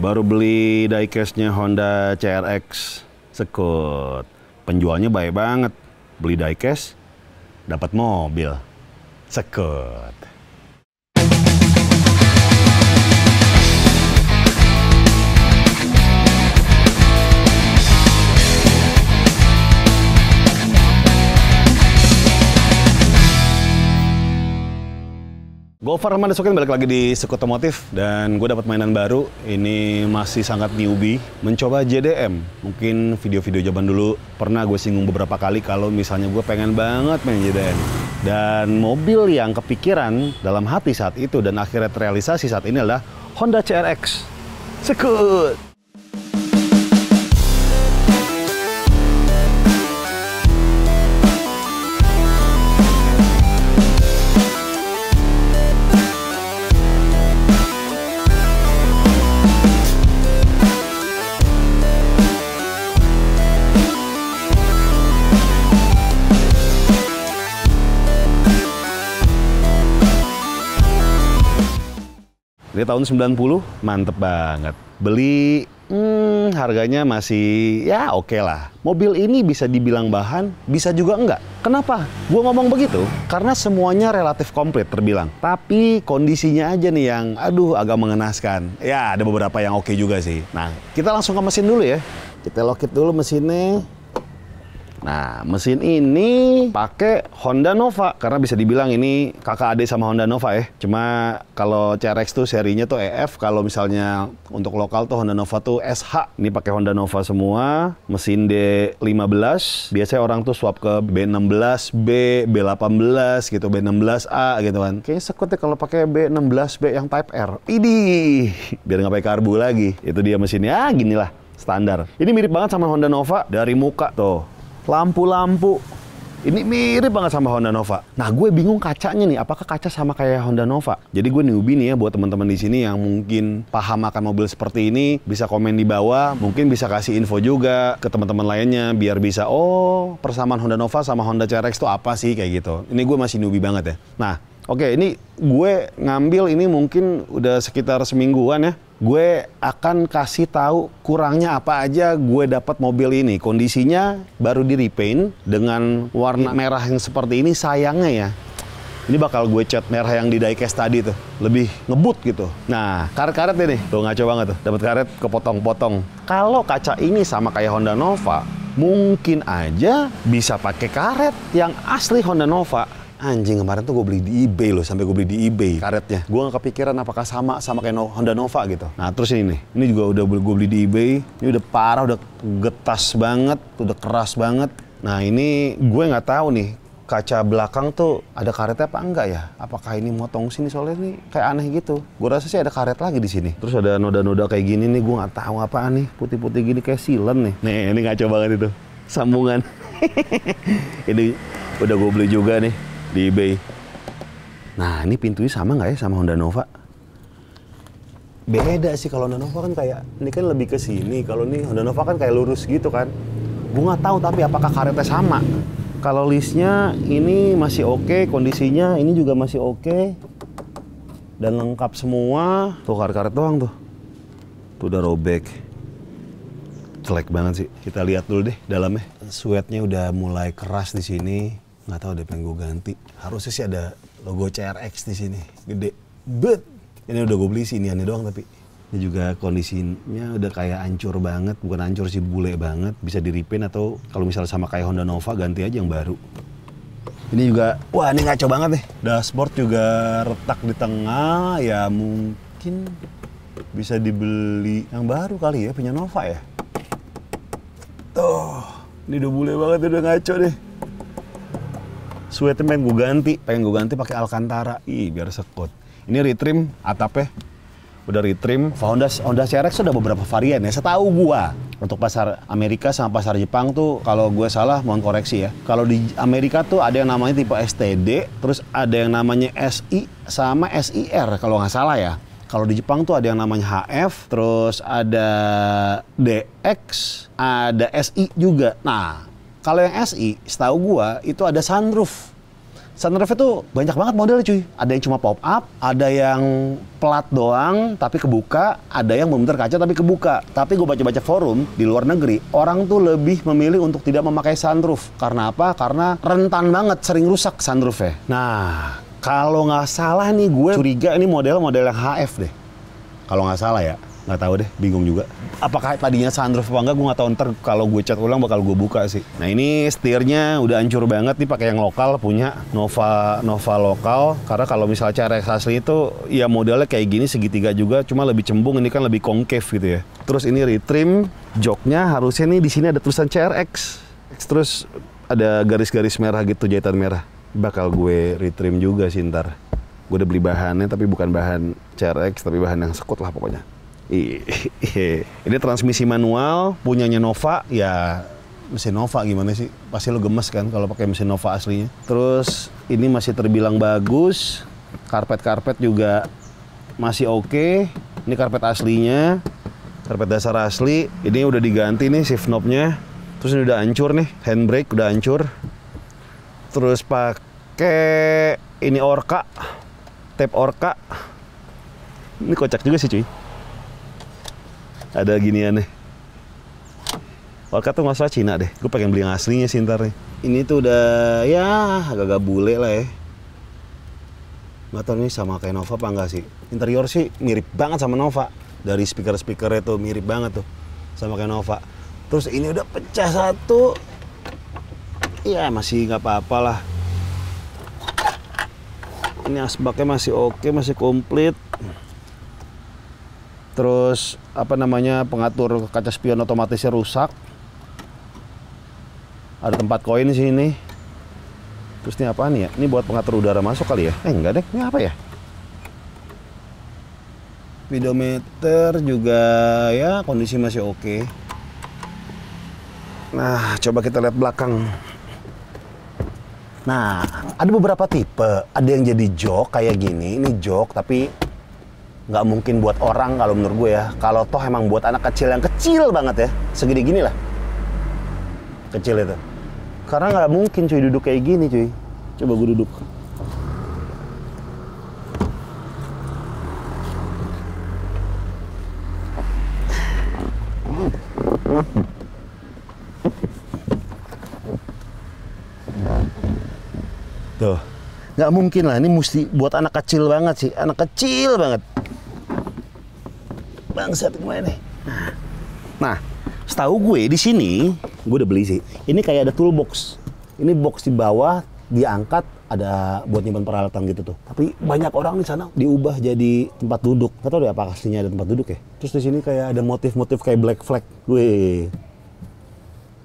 Baru beli diecast-nya Honda CRX sekut. Penjualnya baik banget. Beli diecast, dapat mobil. Sekut. Gofar Rahman Desokin balik lagi di Sekut Otomotif dan gue dapat mainan baru. Ini masih sangat newbie, mencoba JDM. Mungkin video-video zaman dulu pernah gue singgung beberapa kali kalau misalnya gue pengen banget main JDM. Dan mobil yang kepikiran dalam hati saat itu dan akhirnya terrealisasi saat ini adalah Honda CRX. Sekut! Ini tahun 90, mantep banget. Beli, harganya masih ya oke lah. Mobil ini bisa dibilang bahan, bisa juga enggak. Kenapa? Gue ngomong begitu, karena semuanya relatif komplit terbilang. Tapi kondisinya aja nih yang, aduh agak mengenaskan. Ya ada beberapa yang oke juga sih. Nah, kita langsung ke mesin dulu ya. Kita lock it dulu mesinnya. Nah, mesin ini pakai Honda Nova karena bisa dibilang ini kakak adik sama Honda Nova ya. Cuma kalau CRX tuh serinya tuh EF, kalau misalnya untuk lokal tuh Honda Nova tuh SH. Ini pakai Honda Nova semua, mesin D15. Biasanya orang tuh swap ke B16B, B18 gitu, B16A gitu kan. Kayaknya sekutnya kalau pakai B16B yang Type R. Idih, biar nggak pakai karbu lagi. Itu dia mesinnya, gini lah standar. Ini mirip banget sama Honda Nova dari muka tuh. Lampu-lampu ini mirip banget sama Honda Nova. Nah, gue bingung kacanya nih, apakah kaca sama kayak Honda Nova? Jadi gue newbie nih ya buat teman-teman di sini yang mungkin paham akan mobil seperti ini, bisa komen di bawah, mungkin bisa kasih info juga ke teman-teman lainnya biar bisa oh, persamaan Honda Nova sama Honda CRX itu apa sih kayak gitu. Ini gue masih newbie banget ya. Nah, oke, ini gue ngambil ini mungkin udah sekitar semingguan ya. Gue akan kasih tahu kurangnya apa aja gue dapat mobil ini. Kondisinya baru di repaint dengan warna merah yang seperti ini. Sayangnya ya, ini bakal gue cat merah yang di diecast tadi tuh, lebih ngebut gitu. Nah, karet-karet ini tuh ngaco banget tuh, dapat karet kepotong-potong. Kalau kaca ini sama kayak Honda Nova, mungkin aja bisa pakai karet yang asli Honda Nova. Anjing, kemarin tuh gue beli di eBay loh, sampai gue beli di eBay karetnya. Gue gak kepikiran apakah sama kayak Honda Nova gitu. Nah terus ini nih, ini juga udah gue beli di eBay. Ini udah parah, udah getas banget, udah keras banget. Nah ini gue nggak tahu nih, kaca belakang tuh ada karetnya apa enggak ya? Apakah ini motong sini soalnya nih kayak aneh gitu. Gue rasa sih ada karet lagi di sini. Terus ada noda-noda kayak gini nih, gue nggak tahu apaan nih. Putih-putih gini kayak silen nih. Nih, ini ngaco banget itu. Sambungan. Ini udah gue beli juga nih di eBay. Nah, ini pintunya sama nggak ya sama Honda Nova? Beda sih, kalau Honda Nova kan kayak, ini kan lebih ke sini. Kalau ini Honda Nova kan kayak lurus gitu kan. Gue nggak tahu tapi apakah karetnya sama. Kalau listnya ini masih oke, kondisinya ini juga masih oke. Dan lengkap semua. Tuh karet-karet doang tuh. Tuh udah robek. Jelek banget sih. Kita lihat dulu deh dalamnya. Suetnya udah mulai keras di sini. Nggak tahu deh, pengen gue ganti. Harusnya sih ada logo CRX di sini, gede. Bet, ini udah gue beli sih, ini aneh doang tapi. Ini juga kondisinya udah kayak hancur banget, bukan hancur sih, bule banget. Bisa di repaint atau kalau misalnya sama kayak Honda Nova ganti aja yang baru. Ini juga, wah ini ngaco banget nih. Dashboard juga retak di tengah, ya mungkin bisa dibeli yang baru kali ya, punya Nova ya. Tuh, ini udah bule banget, udah ngaco deh. Suetnya pengen gue ganti pakai Alcantara. Ih, biar sekut. Ini retrim atapnya. Udah retrim. Honda CRX ada beberapa varian ya. Setahu gua untuk pasar Amerika sama pasar Jepang tuh, kalau gue salah mohon koreksi ya. Kalau di Amerika tuh ada yang namanya tipe STD, terus ada yang namanya SI sama SIR kalau nggak salah ya. Kalau di Jepang tuh ada yang namanya HF, terus ada DX, ada SI juga. Nah, kalau yang SI, setahu gua itu ada sunroof. Sunroof itu banyak banget modelnya cuy. Ada yang cuma pop up, ada yang plat doang tapi kebuka, ada yang bener-bener kaca tapi kebuka. Tapi gue baca-baca forum di luar negeri, orang tuh lebih memilih untuk tidak memakai sunroof. Karena apa? Karena rentan banget sering rusak sunroofnya. Nah, kalau nggak salah nih gue curiga ini model yang HF deh. Kalau nggak salah ya. Nggak tahu deh, bingung juga. Apakah tadinya sunroof apa enggak, gue nggak tahu. Ntar kalau gue cat ulang bakal gue buka sih. Nah ini setirnya udah hancur banget nih, pakai yang lokal punya Nova lokal. Karena kalau misalnya CRX asli itu ya modelnya kayak gini segitiga juga, cuma lebih cembung, ini kan lebih concave gitu ya. Terus ini retrim, joknya harusnya nih di sini ada tulisan CRX. Terus ada garis-garis merah gitu, jahitan merah. Bakal gue retrim juga sih ntar. Gue udah beli bahannya tapi bukan bahan CRX tapi bahan yang sekut lah pokoknya. Ini transmisi manual punyanya Nova, ya mesin Nova gimana sih? Pasti lo gemes kan kalau pakai mesin Nova aslinya. Terus ini masih terbilang bagus, karpet juga masih oke. Ini karpet aslinya, karpet dasar asli. Ini udah diganti nih shift knobnya. Terus ini udah hancur nih, handbrake udah hancur. Terus pakai ini Orca, tape Orca. Ini kocak juga sih cuy. Ada ginian nih. Orca tuh nggak salah Cina deh. Gue pengen beli yang aslinya sih ntar nih. Ini tuh udah ya agak-agak bule lah ya. Nggak tahu nih sama kayak Nova apa enggak sih. Interior sih mirip banget sama Nova. Dari speaker-speakernya tuh mirip banget tuh sama kayak Nova. Terus ini udah pecah satu. Ya masih nggak apa-apa lah. Ini asbaknya masih oke, masih komplit. Terus apa namanya, pengatur kaca spion otomatisnya rusak. Ada tempat koin di sini. Terus ini apaan ya? Ini buat pengatur udara masuk kali ya? Enggak deh, ini apa ya? Speedometer juga ya kondisi masih oke. Nah, coba kita lihat belakang. Nah, ada beberapa tipe. Ada yang jadi jok kayak gini. Ini jok tapi nggak mungkin buat orang kalau menurut gue ya. Kalau toh emang buat anak kecil yang kecil banget ya, segini gini lah, kecil itu. Karena nggak mungkin cuy duduk kayak gini cuy. Coba gue duduk. Tuh, nggak mungkin lah. Ini mesti buat anak kecil banget sih, anak kecil banget. Bangsat gimana nih? Nah, setahu gue di sini, gue udah beli sih. Ini kayak ada toolbox. Ini box di bawah diangkat, ada buat nyimpan peralatan gitu tuh. Tapi banyak orang di sana diubah jadi tempat duduk. Gak tau deh apa aslinya ada tempat duduk ya. Terus di sini kayak ada motif-motif kayak Black Flag. Wih,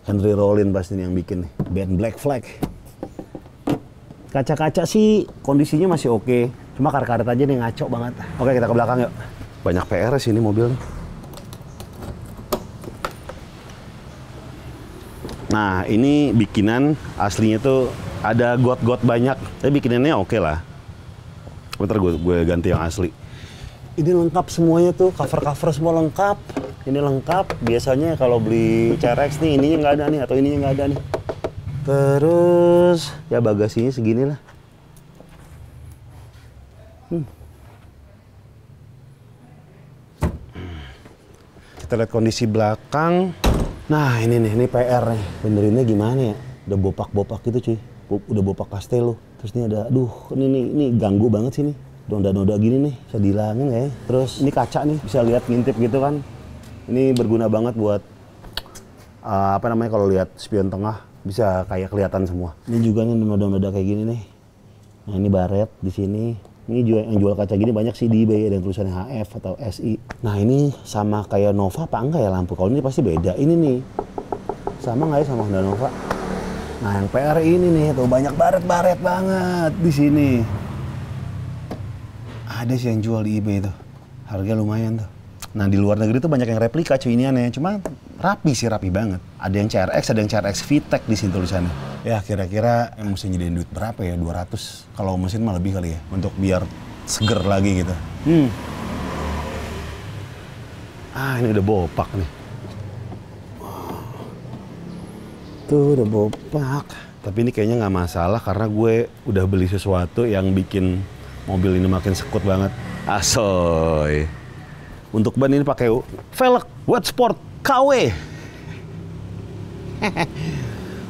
Henry Rollins pasti yang bikin nih, band Black Flag. Kaca-kaca sih kondisinya masih oke. Cuma karet-karet aja nih ngaco banget. Oke, kita ke belakang yuk. Banyak PR sih ini mobil nih. Nah, ini bikinan aslinya tuh ada got-got banyak. Tapi bikinannya oke lah. Bentar gue ganti yang asli. Ini lengkap semuanya tuh, cover-cover semua lengkap. Ini lengkap. Biasanya kalau beli CRX nih, ininya nggak ada nih, atau ininya nggak ada nih. Terus, ya bagasinya segini lah. Kita lihat kondisi belakang. Nah ini nih, ini PR nih. Benerinnya gimana ya? Udah bopak-bopak gitu cuy. Udah bopak Castello. Terus ini ada, aduh ini ganggu banget sih nih. Noda-noda gini nih, bisa dihilangin ya. Terus ini kaca nih, bisa lihat ngintip gitu kan. Ini berguna banget buat, apa namanya, kalau lihat spion tengah. Bisa kayak kelihatan semua. Ini juga nih noda-noda kayak gini nih. Nah ini baret di sini. Ini yang jual kaca gini banyak sih di eBay, ada tulisannya HF atau SI. Nah ini sama kayak Nova apa enggak ya lampu? Kalau ini pasti beda. Ini nih, sama nggak ya sama Honda Nova? Nah yang PR ini nih, tuh banyak baret-baret banget di sini. Ada sih yang jual di eBay tuh, harga lumayan tuh. Nah di luar negeri tuh banyak yang replika cuy ini aneh, cuma rapi banget. Ada yang CRX, ada yang CRX VTEC di sini tulisannya. Ya kira-kira yang mesti nyediain duit berapa ya? 200. Kalau mesin mah lebih kali ya, untuk biar seger lagi gitu. Ah ini udah bopak nih. Tuh udah bopak. Tapi ini kayaknya nggak masalah karena gue udah beli sesuatu yang bikin mobil ini makin sekut banget. Asoy. Untuk ban ini pakai velg Wet Sport KW.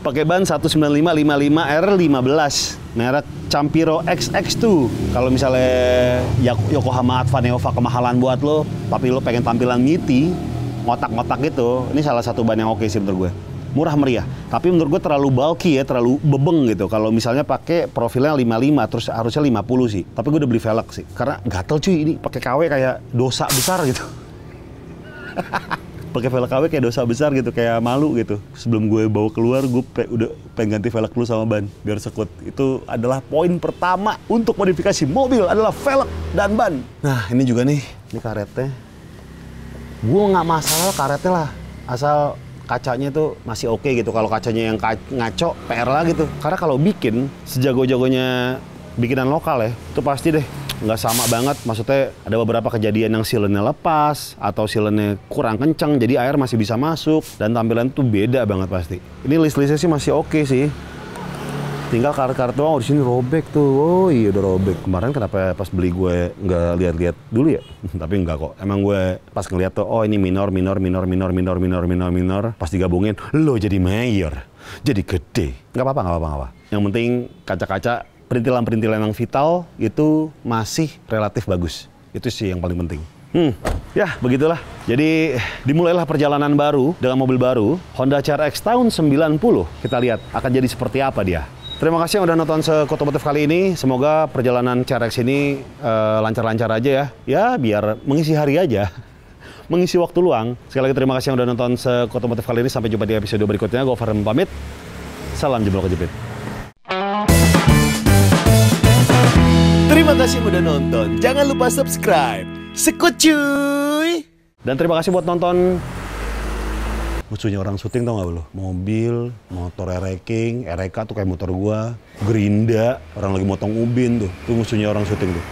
Pakai ban 195-55R15 merek Campiro XX2. Kalau misalnya Yokohama Advaneva kemahalan buat lo, tapi lo pengen tampilan meaty, ngotak-ngotak gitu, ini salah satu ban yang oke sih menurut gue. Murah meriah, tapi menurut gue terlalu bulky ya, terlalu bebeng gitu. Kalau misalnya pakai profilnya 55, terus harusnya 50 sih. Tapi gue udah beli velg sih, karena gatel cuy ini pakai KW kayak dosa besar gitu. Pakai velg KW kayak dosa besar gitu, kayak malu gitu. Sebelum gue bawa keluar, gue udah pengen ganti velg dulu sama ban biar sekut. Itu adalah poin pertama untuk modifikasi mobil adalah velg dan ban. Nah ini juga nih, ini karetnya. Gue nggak masalah karetnya lah, asal kacanya tuh masih oke gitu. Kalau kacanya yang ngaco, PR lah gitu. Karena kalau bikin sejago-jagonya bikinan lokal ya, itu pasti deh nggak sama banget. Maksudnya ada beberapa kejadian yang silennya lepas atau silennya kurang kencang, jadi air masih bisa masuk dan tampilan tuh beda banget pasti. Ini list-listnya sih masih oke sih. Tinggal karet-karet doang, di sini robek tuh. Oh iya udah robek. Kemarin kenapa pas beli gue nggak lihat-lihat dulu ya? Tapi enggak kok. Emang gue pas ngeliat tuh, oh ini minor. Pas digabungin, lo jadi mayor, jadi gede. Nggak apa-apa. Yang penting kaca-kaca, perintilan-perintilan yang vital itu masih relatif bagus. Itu sih yang paling penting. Ya begitulah. Jadi dimulailah perjalanan baru dengan mobil baru Honda CR-X tahun 90. Kita lihat akan jadi seperti apa dia. Terima kasih yang udah nonton Sekotomotif kali ini. Semoga perjalanan CR-X ini lancar-lancar aja ya. Ya biar mengisi hari aja. Mengisi waktu luang. Sekali lagi terima kasih yang udah nonton Sekotomotif kali ini. Sampai jumpa di episode berikutnya. Gue Farhan pamit. Salam jempol kejepit. Terima kasih udah nonton. Jangan lupa subscribe. Sekut cuy. Dan terima kasih buat nonton. Musuhnya orang syuting tau gak lo? Mobil, motor Ereking, Ereka tuh kayak motor gua, Gerinda, orang lagi motong ubin tuh. Itu musuhnya orang syuting tuh.